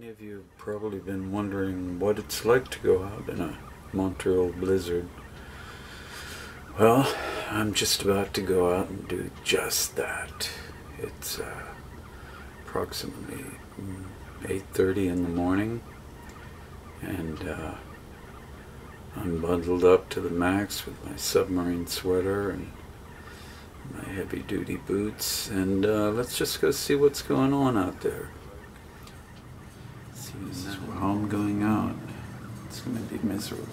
Many of you have probably been wondering what it's like to go out in a Montreal blizzard. Well, I'm just about to go out and do just that. It's approximately 8:30 in the morning, and I'm bundled up to the max with my submarine sweater and my heavy-duty boots, and let's just go see what's going on out there. This is how I'm going out. It's going to be miserable.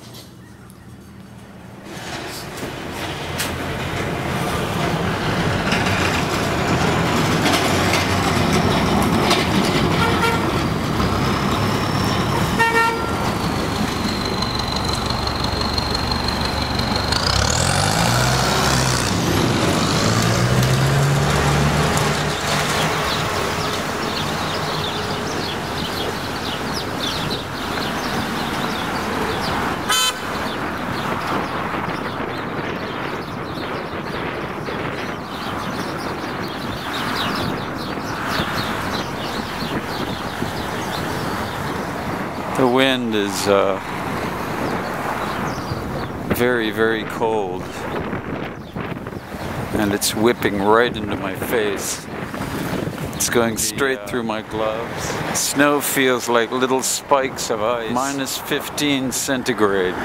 The wind is very, very cold, and it's whipping right into my face. It's going straight through my gloves. Snow feels like little spikes of ice. Minus 15 centigrade.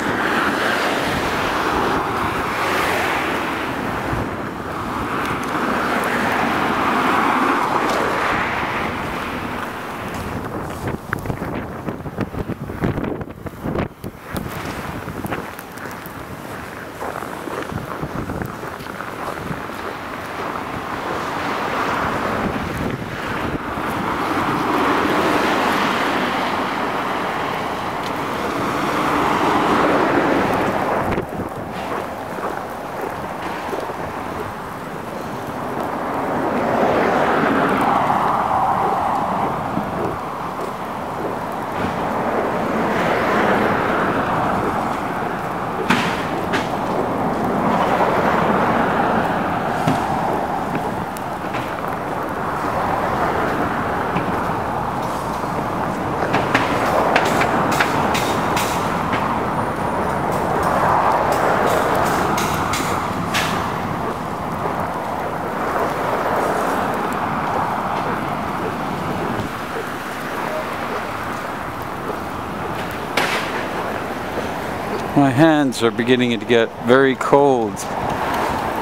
My hands are beginning to get very cold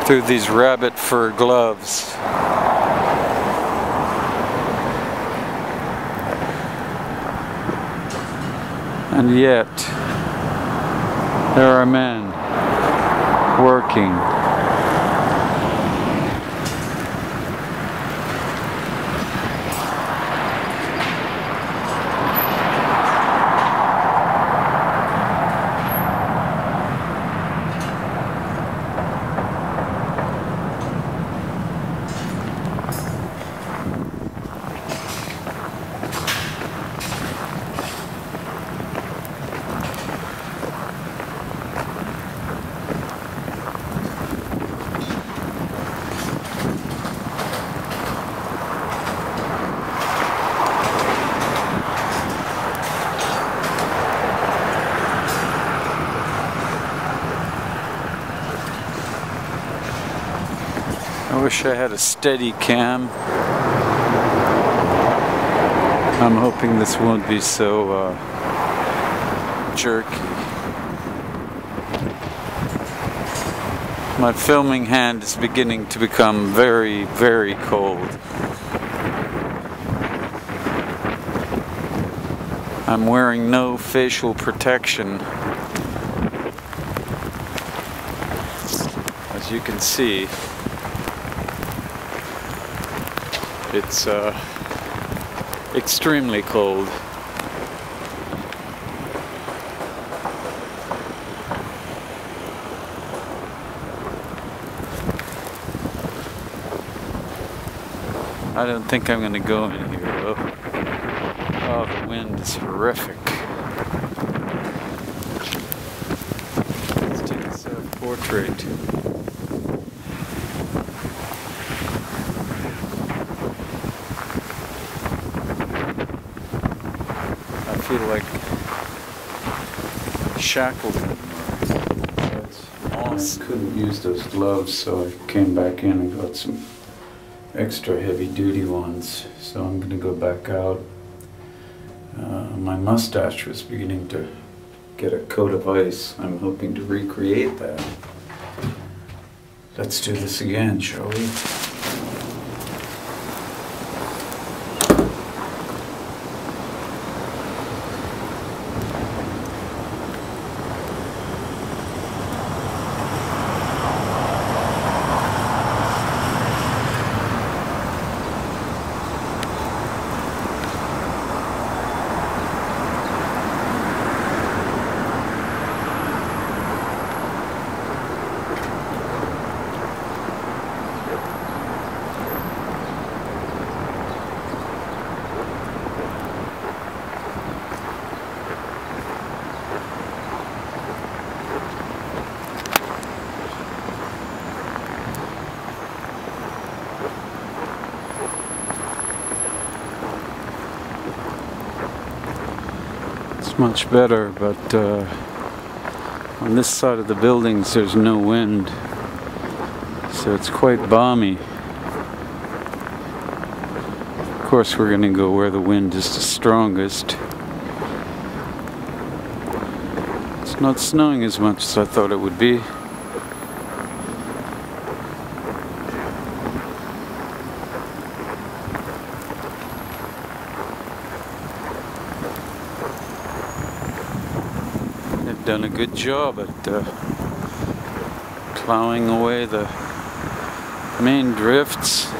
through these rabbit fur gloves. And yet, there are men working. I wish I had a steady cam. I'm hoping this won't be so jerky. My filming hand is beginning to become very, very cold. I'm wearing no facial protection. As you can see, it's extremely cold. I don't think I'm going to go in here though. Oh, the wind is horrific. Let's take a self-portrait. feel like shackled. I couldn't use those gloves, so I came back in and got some extra heavy-duty ones. So I'm going to go back out. My mustache was beginning to get a coat of ice. I'm hoping to recreate that. Let's do this again, shall we? Much better, but on this side of the buildings there's no wind, so it's quite balmy. Of course we're going to go where the wind is the strongest. It's not snowing as much as I thought it would be. Done a good job at plowing away the main drifts.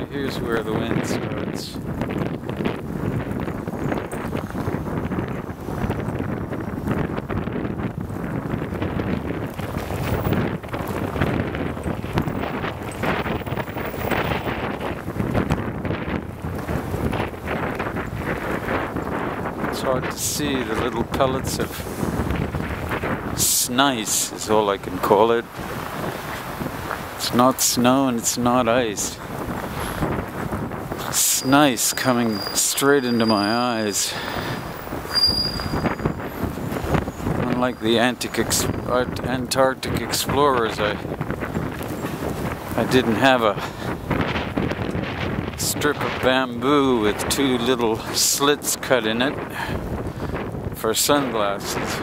Here's where the wind starts. It's hard to see the little pellets of snice is all I can call it. It's not snow and it's not ice. Nice coming straight into my eyes. Unlike the Antarctic explorers, I didn't have a strip of bamboo with two little slits cut in it for sunglasses.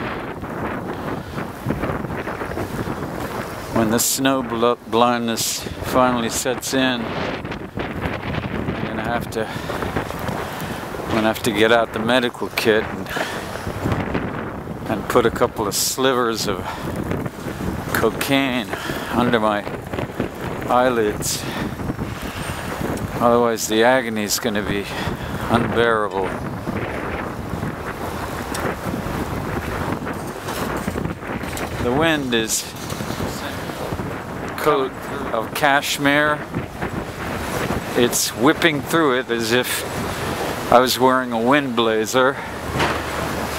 When the snow blindness finally sets in, I'm gonna have to get out the medical kit and put a couple of slivers of cocaine under my eyelids. Otherwise the agony is going to be unbearable. The wind is a coat of cashmere. It's whipping through it as if I was wearing a wind blazer,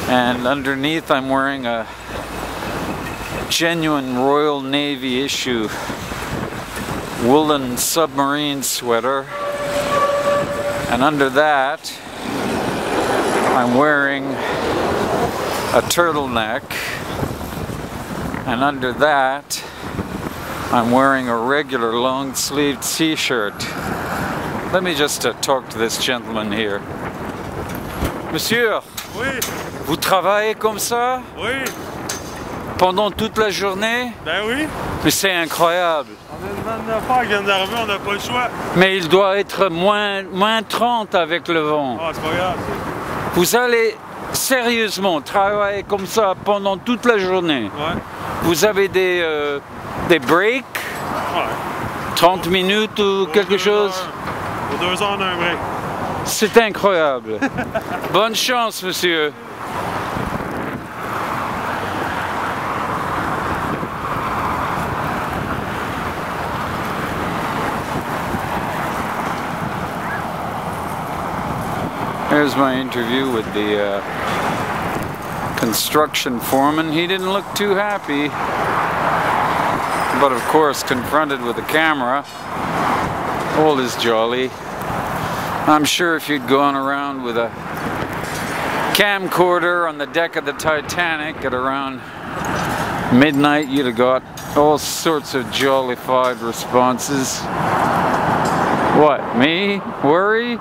and underneath I'm wearing a genuine Royal Navy issue woolen submarine sweater, and under that I'm wearing a turtleneck, and under that I'm wearing a regular long-sleeved t-shirt. Let me just talk to this gentleman here. Monsieur, oui. Vous travaillez comme ça? Oui. Pendant toute la journée? Ben oui. Mais c'est incroyable. On a une affaire qui vient d'arriver, on n'a pas le choix. Mais il doit être moins 30 avec le vent. Ah, c'est pas grave. Vous allez sérieusement travailler comme ça pendant toute la journée? Ouais. Vous avez des breaks? Ouais. 30 minutes ou quelque chose? Aux 2 heures, on a un break. C'est incroyable. Bonne chance, monsieur. Here's my interview with the construction foreman. He didn't look too happy, but of course, confronted with a camera, all is jolly. I'm sure if you'd gone around with a camcorder on the deck of the Titanic at around midnight, you'd have got all sorts of jollified responses. What, me? Worry?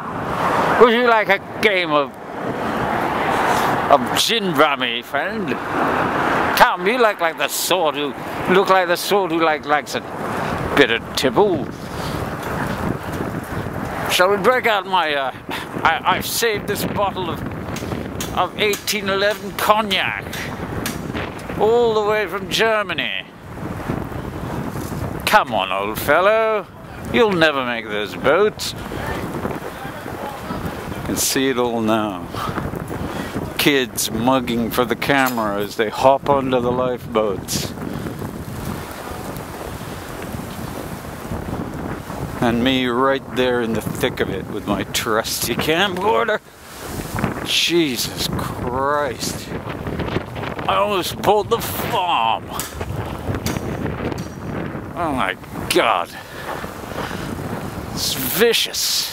Would you like a game of gin rummy, friend? Come, you look like the sort who likes a bit of tipple. Shall we break out my I've saved this bottle of 1811 cognac all the way from Germany. Come on, old fellow, you'll never make those boats. You can see it all now. Kids mugging for the camera as they hop onto the lifeboats. And me right there in the thick of it with my trusty camcorder. Jesus Christ. I almost pulled the farm. Oh my God. It's vicious.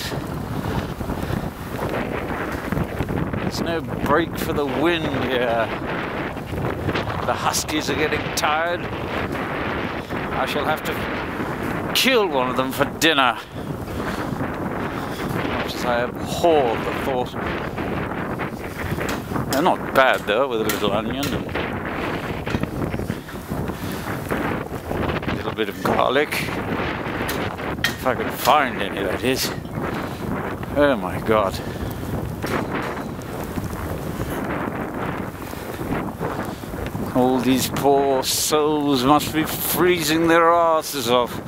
There's no break for the wind here. The huskies are getting tired. I shall have to kill one of them for dinner. Much as I abhor the thought. They're not bad though, with a little onion and a little bit of garlic. If I could find any, that is. Oh my God. All these poor souls must be freezing their asses off.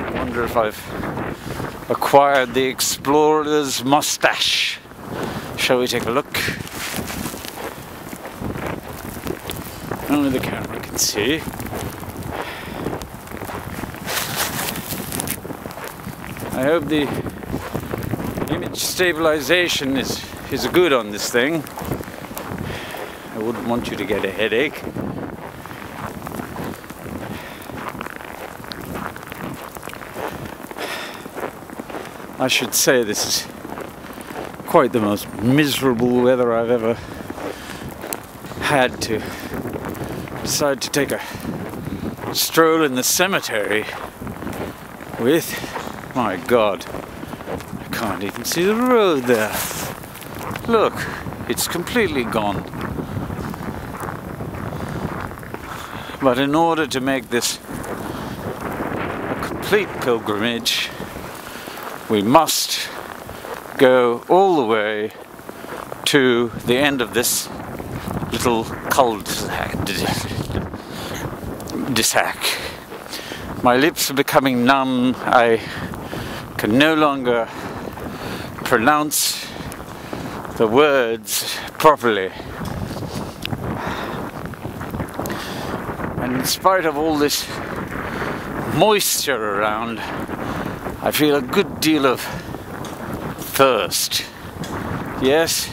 I wonder if I've acquired the explorer's mustache. Shall we take a look? Only the camera can see. I hope the image stabilization is good on this thing. I wouldn't want you to get a headache. I should say this is quite the most miserable weather I've ever had to decide to take a stroll in the cemetery with. My God. Can't even see the road there. Look, it's completely gone. But in order to make this a complete pilgrimage, we must go all the way to the end of this little cul-de-sac. My lips are becoming numb. I can no longer pronounce the words properly. And in spite of all this moisture around, I feel a good deal of thirst. Yes,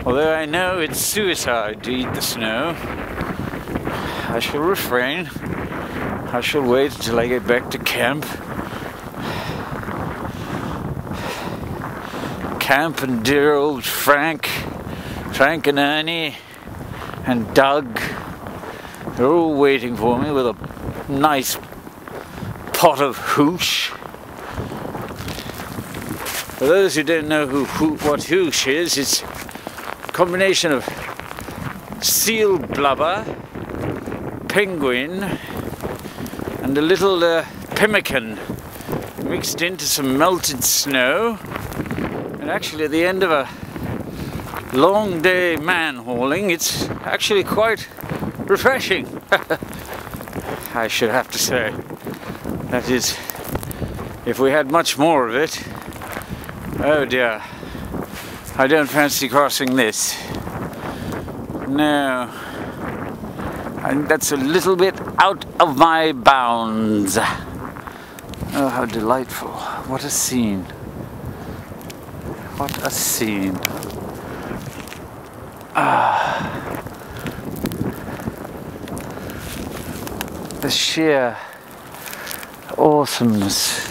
although I know it's suicide to eat the snow, I shall refrain. I shall wait until I get back to camp. Camp and dear old Frank and Ernie and Doug, they're all waiting for me with a nice pot of hoosh. For those who don't know what hoosh is, it's a combination of seal blubber, penguin, and a little pemmican mixed into some melted snow. And actually at the end of a long day man hauling, it's actually quite refreshing. I should have to say. That is, if we had much more of it. Oh dear, I don't fancy crossing this. No, I think that's a little bit out of my bounds. Oh, how delightful. What a scene. What a scene. The sheer awesomeness.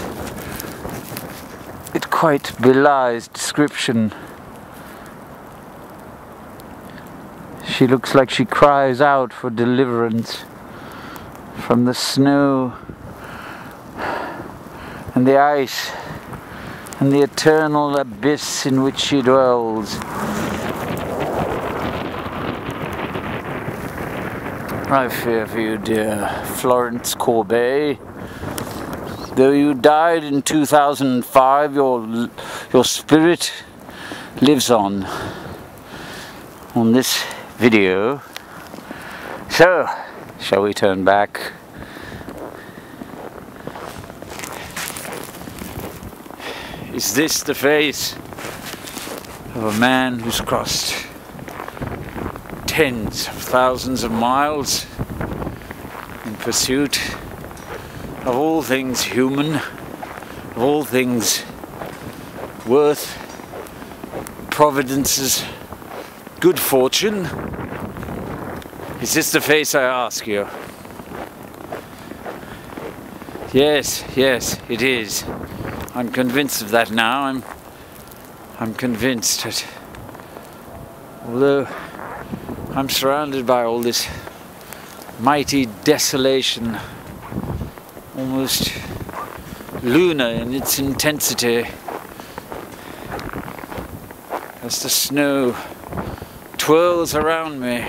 It quite belies description. She looks like she cries out for deliverance from the snow and the ice and the eternal abyss in which she dwells. I fear for you, dear Florence Corbet. Though you died in 2005, your spirit lives on this video. So, shall we turn back? Is this the face of a man who's crossed tens of thousands of miles in pursuit of all things human, of all things worth Providence's good fortune? Is this the face, I ask you? Yes, yes, it is. I'm convinced of that now. I'm convinced that although I'm surrounded by all this mighty desolation, almost lunar in its intensity, as the snow twirls around me,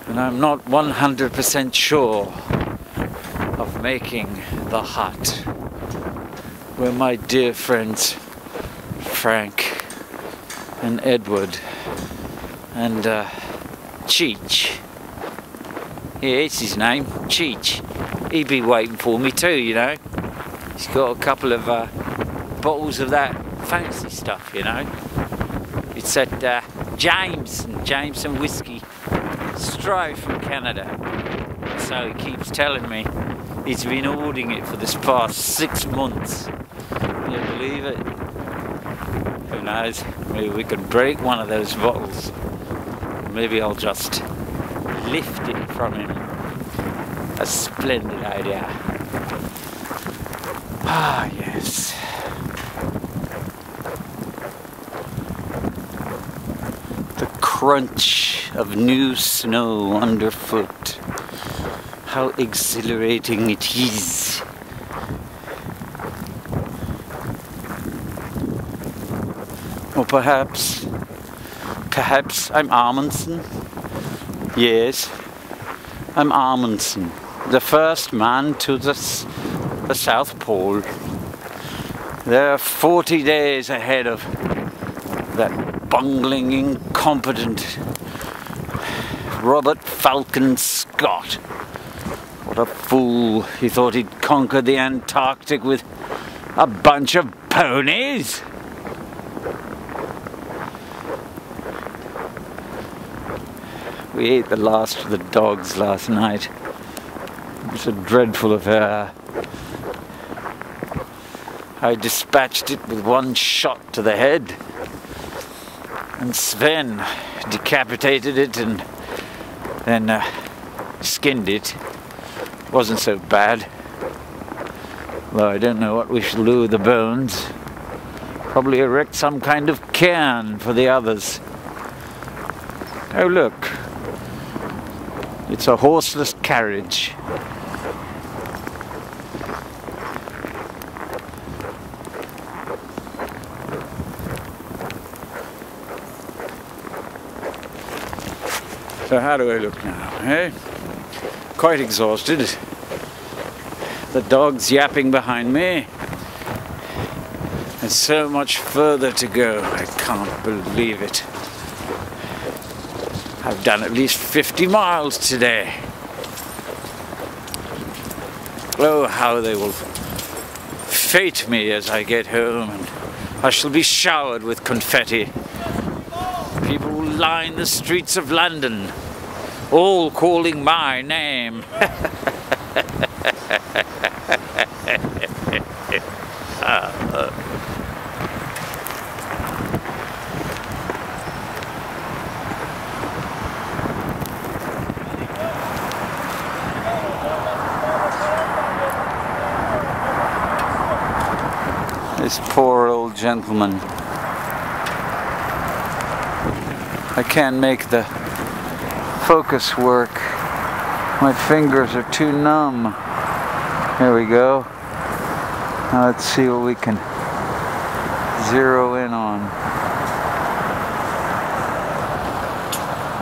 and I'm not 100% sure of making the hut where my dear friends Frank and Edward and Cheech, yeah, it's his name, Cheech, he'd be waiting for me too, you know. He's got a couple of bottles of that fancy stuff, you know. It's at Jameson whiskey, straight from Canada. So he keeps telling me he's been ordering it for this past 6 months. Can you believe it? Who knows? Maybe we could break one of those bottles. Maybe I'll just lift it from him. A splendid idea. Ah, yes. The crunch of new snow underfoot. How exhilarating it is. Or perhaps I'm Amundsen. Yes, I'm Amundsen, the first man to the South Pole. They're 40 days ahead of that bungling, incompetent Robert Falcon Scott. What a fool. He thought he'd conquer the Antarctic with a bunch of ponies. We ate the last of the dogs last night. It was a dreadful affair. I dispatched it with one shot to the head, and Sven decapitated it and then skinned it. It wasn't so bad. Well, I don't know what we shall do with the bones. Probably erect some kind of cairn for the others. Oh look, it's a horseless carriage. So how do I look now, eh? Quite exhausted. The dog's yapping behind me. There's so much further to go. I can't believe it. I've done at least 50 miles today. Oh, how they will fate me as I get home, and I shall be showered with confetti. People will line the streets of London, all calling my name. This poor old gentleman. I can't make the focus work. My fingers are too numb. There we go. Now let's see what we can zero in on.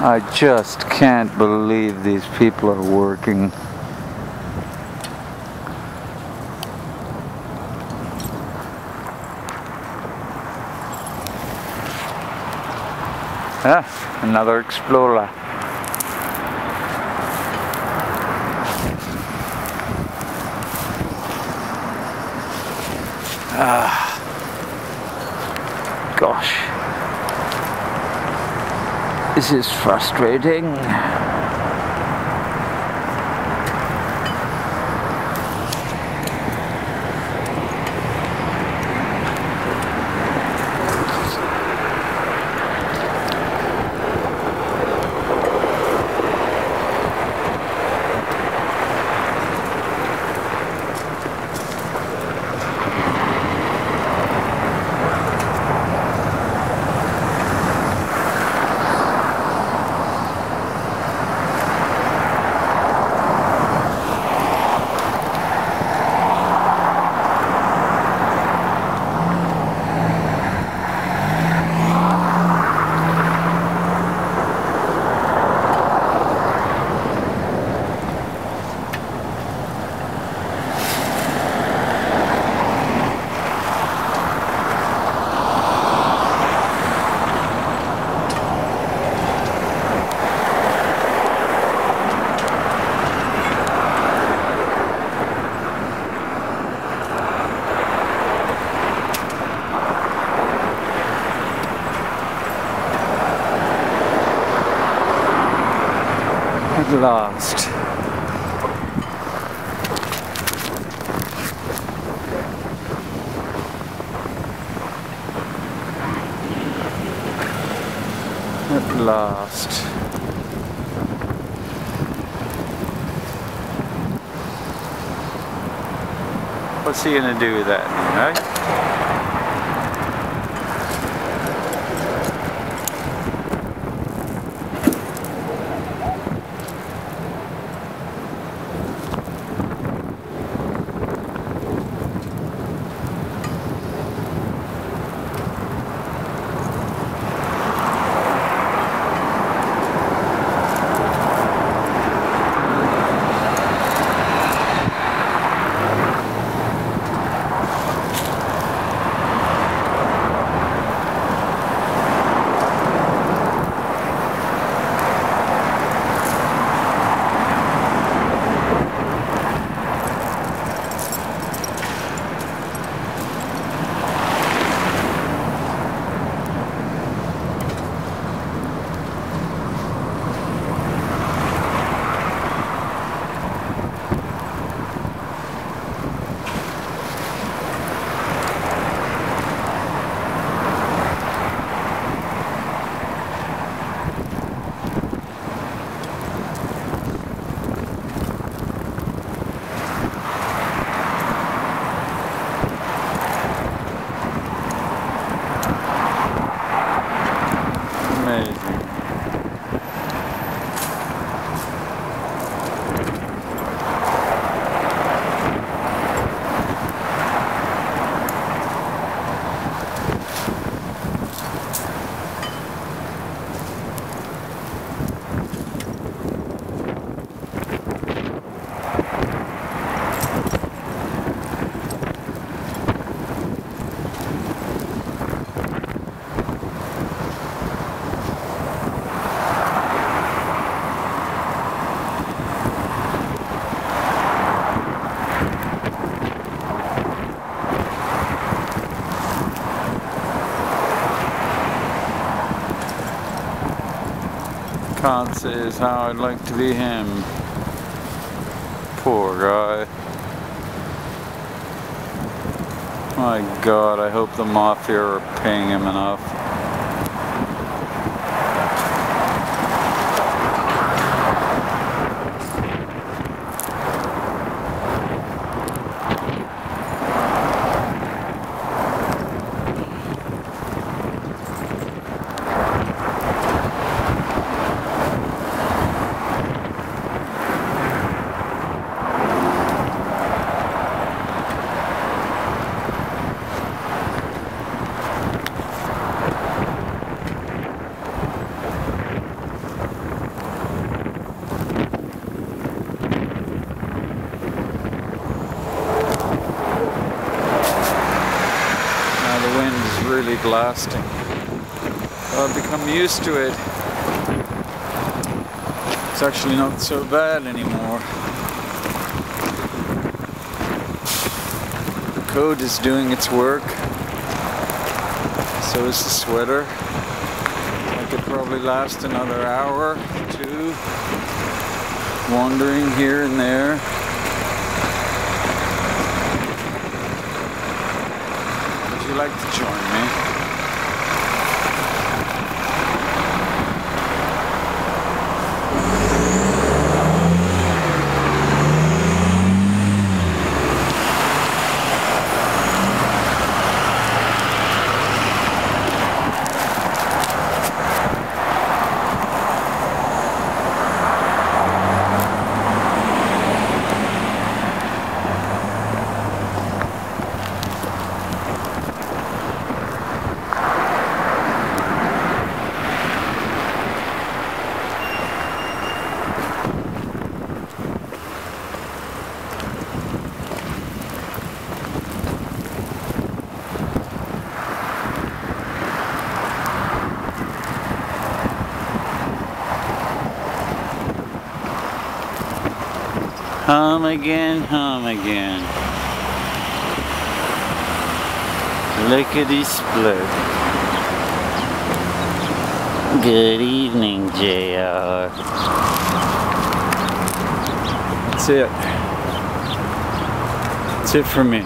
I just can't believe these people are working. Ah, another explorer. Gosh, this is frustrating. At last. At last. What's he gonna do with that, right? Can't say as how I'd like to be him. Poor guy. My God, I hope the Mafia are paying him enough. Really blasting. I've become used to it. It's actually not so bad anymore. The coat is doing its work. So is the sweater. I could probably last another hour or two, wandering here and there. Would you like to join me? Home again, home again. Lickety split. Good evening, JR. That's it. That's it for me.